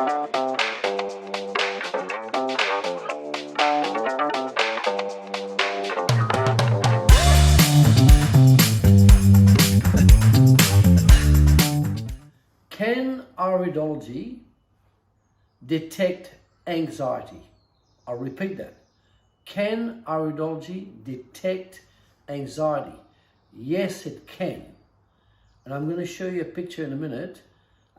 Can iridology detect anxiety? I'll repeat that. Can iridology detect anxiety? Yes, it can. And I'm going to show you a picture in a minute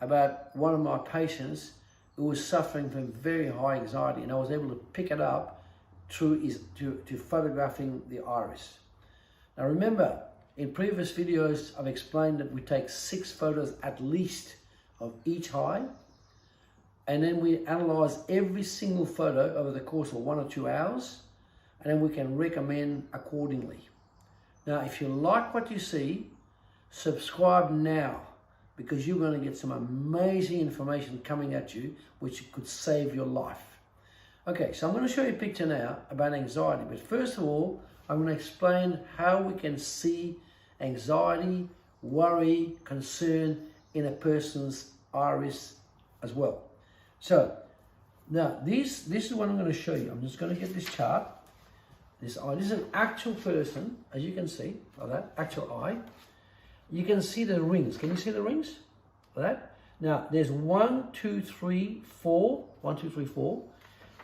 about one of my patients who was suffering from very high anxiety, and I was able to pick it up through to photographing the iris. Now remember, in previous videos I've explained that we take 6 photos at least of each eye, and then we analyze every single photo over the course of 1 or 2 hours, and then we can recommend accordingly. Now if you like what you see, subscribe now, because you're going to get some amazing information coming at you which could save your life. Okay, so I'm going to show you a picture now about anxiety, but first of all I'm going to explain how we can see anxiety, worry, concern in a person's iris as well. So now this is what I'm going to show you. I'm just going to get this chart. This eye, this is an actual person, as you can see, like that, actual eye. You can see the rings. Can you see the rings? Like that. Now there's 1, 2, 3, 4. 1, 2, 3, 4.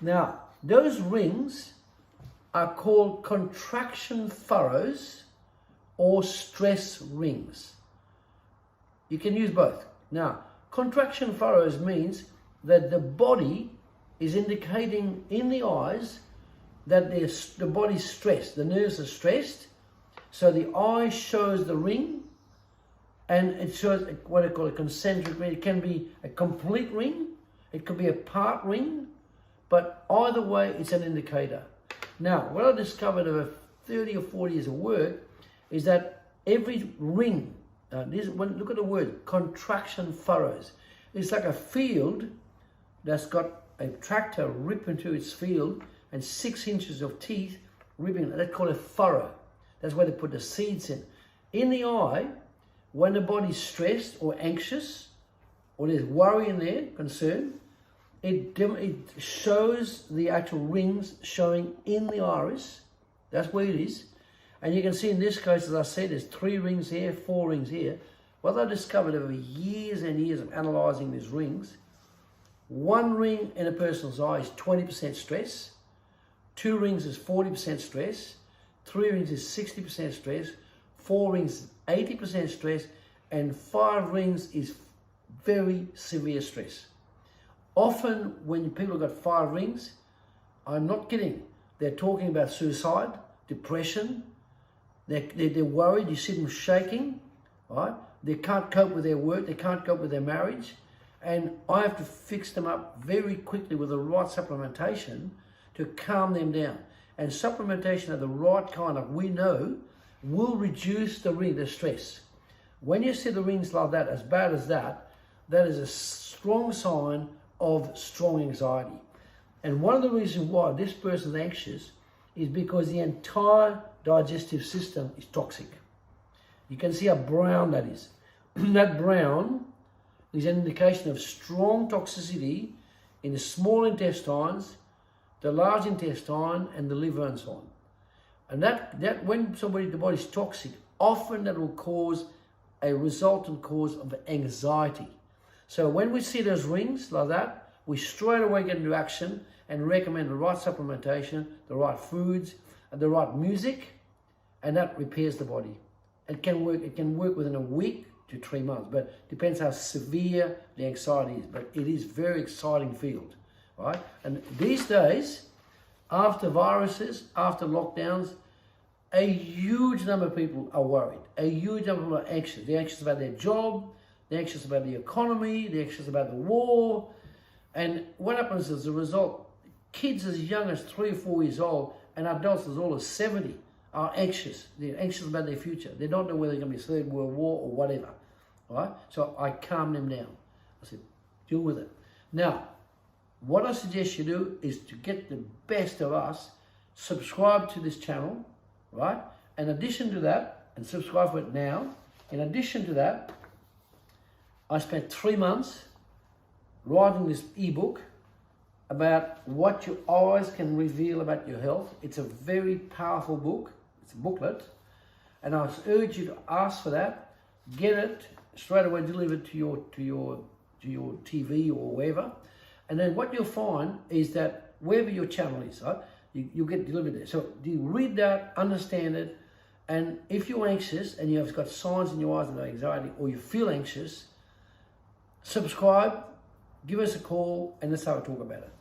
Now those rings are called contraction furrows or stress rings. You can use both. Now, contraction furrows means that the body is indicating in the eyes that the body's stressed, the nerves are stressed. So the eye shows the ring, and it shows what I call a concentric ring. It can be a complete ring, it could be a part ring, but either way, it's an indicator. Now, what I discovered over 30 or 40 years of work is that every ring, look at the word, contraction furrows. It's like a field that's got a tractor rip into its field and 6 inches of teeth ripping. That's called a furrow. That's where they put the seeds in. In the eye, when the body's stressed or anxious, or there's worry in there, concern, it shows the actual rings showing in the iris. That's where it is. And you can see in this case, as I said, there's 3 rings here, 4 rings here. What I discovered over years and years of analyzing these rings, 1 ring in a person's eye is 20% stress, 2 rings is 40% stress, 3 rings is 60% stress, 4 rings is 80% stress, and 5 rings is very severe stress. Often when people have got 5 rings, I'm not kidding, they're talking about suicide, depression, they're worried, you see them shaking, right? They can't cope with their work, they can't cope with their marriage, and I have to fix them up very quickly with the right supplementation to calm them down. And supplementation of the right kind of, we know, will reduce the stress. When you see the rings like that, as bad as that, that is a strong sign of strong anxiety. And one of the reasons why this person is anxious is because the entire digestive system is toxic. You can see how brown that is. That brown is an indication of strong toxicity in the small intestines, the large intestine, and the liver and so on. And that when the body's toxic, often that will cause a resultant cause of anxiety. So when we see those rings like that, we straight away get into action and recommend the right supplementation, the right foods, and the right music, and that repairs the body. It can work within a week to 3 months, but depends how severe the anxiety is. But it is a very exciting field, right? And these days, after viruses, after lockdowns, a huge number of people are worried. A huge number of people are anxious. They're anxious about their job, they're anxious about the economy, they're anxious about the war. And what happens as a result, kids as young as 3 or 4 years old and adults as old as 70 are anxious. They're anxious about their future. They don't know whether there's going to be a 3rd World War or whatever. Right? So I calm them down. I said, deal with it. Now, what I suggest you do is to get the best of us, subscribe to this channel, right? In addition to that, and subscribe for it now, in addition to that, I spent 3 months writing this ebook about what your eyes can reveal about your health. It's a very powerful book. It's a booklet. And I urge you to ask for that. Get it straight away, delivered to your TV or wherever. And then what you'll find is that wherever your channel is, right, you'll get delivered there. So you read that, understand it, and if you're anxious and you've got signs in your eyes of anxiety, or you feel anxious, subscribe, give us a call, and let's have a talk about it.